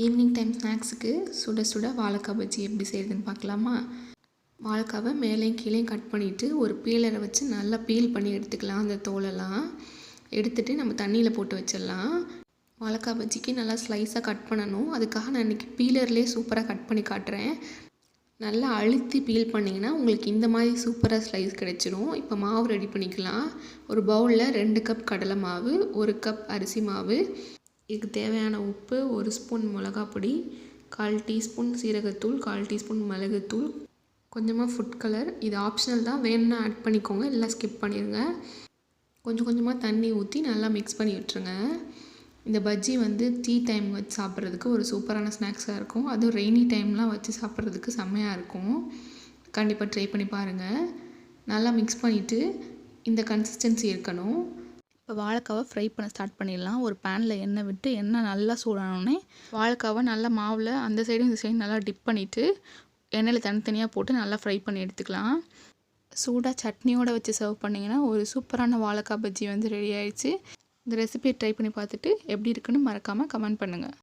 Evening time ஸ்நாக்ஸுக்கு சுட சுட வாழைக்காய் பஜ்ஜி எப்படி செய்யுதுன்னு பார்க்கலாமா? வாழைக்காவை மேலேயும் கீழேயும் கட் பண்ணிவிட்டு ஒரு பீலரை வச்சு நல்லா பீல் பண்ணி எடுத்துக்கலாம். அந்த தோலெல்லாம் எடுத்துகிட்டு நம்ம தண்ணியில் போட்டு வச்சிடலாம். வாழைக்காய் பஜ்ஜிக்கு நல்லா ஸ்லைஸாக கட் பண்ணணும். அதுக்காக நான் இன்றைக்கி பீலர்லேயே சூப்பராக கட் பண்ணி காட்டுறேன். நல்லா அழுத்தி பீல் பண்ணிங்கன்னா உங்களுக்கு இந்த மாதிரி சூப்பராக ஸ்லைஸ் கிடச்சிடும். இப்போ மாவு ரெடி பண்ணிக்கலாம். ஒரு பவுலில் 2 கப் கடலை மாவு, 1 கப் அரிசி மாவு, இதுக்கு தேவையான உப்பு, 1 ஸ்பூன் மிளகாப்பொடி, 1/4 டீஸ்பூன் சீரகத்தூள், 1/4 டீஸ்பூன் மிளகுத்தூள், கொஞ்சமாக ஃபுட் கலர். இது ஆப்ஷனல் தான், வேணும்னா ஆட் பண்ணிக்கோங்க, இல்லை ஸ்கிப் பண்ணிடுங்க. கொஞ்சம் கொஞ்சமாக தண்ணி ஊற்றி நல்லா மிக்ஸ் பண்ணி விட்டுருங்க. இந்த பஜ்ஜி டீ டைம் வச்சு சாப்பிட்றதுக்கு ஒரு சூப்பரான ஸ்நாக்ஸாக இருக்கும். அதுவும் ரெய்னி டைம்லாம் வச்சு சாப்பிட்றதுக்கு செம்மையாக இருக்கும். கண்டிப்பாக ட்ரை பண்ணி பாருங்கள். நல்லா மிக்ஸ் பண்ணிவிட்டு இந்த கன்சிஸ்டன்சி இருக்கணும். இப்போ வாழைக்காவை ஃப்ரை பண்ண ஸ்டார்ட் பண்ணிடலாம். ஒரு பேனில் எண்ணெய் விட்டு எண்ணெய் நல்லா சூடானோடனே வாழைக்காவை நல்லா மாவில் அந்த சைடும் இந்த சைடும் நல்லா டிப் பண்ணிவிட்டு எண்ணெயில் தனித்தனியாக போட்டு நல்லா ஃப்ரை பண்ணி எடுத்துக்கலாம். சூடாக சட்னியோடு வச்சு சர்வ் பண்ணிங்கன்னா ஒரு சூப்பரான வாழைக்காய் பஜ்ஜி ரெடி ஆயிடுச்சு. இந்த ரெசிபியை ட்ரை பண்ணி பார்த்துட்டு எப்படி இருக்குன்னு மறக்காமல் கமெண்ட் பண்ணுங்கள்.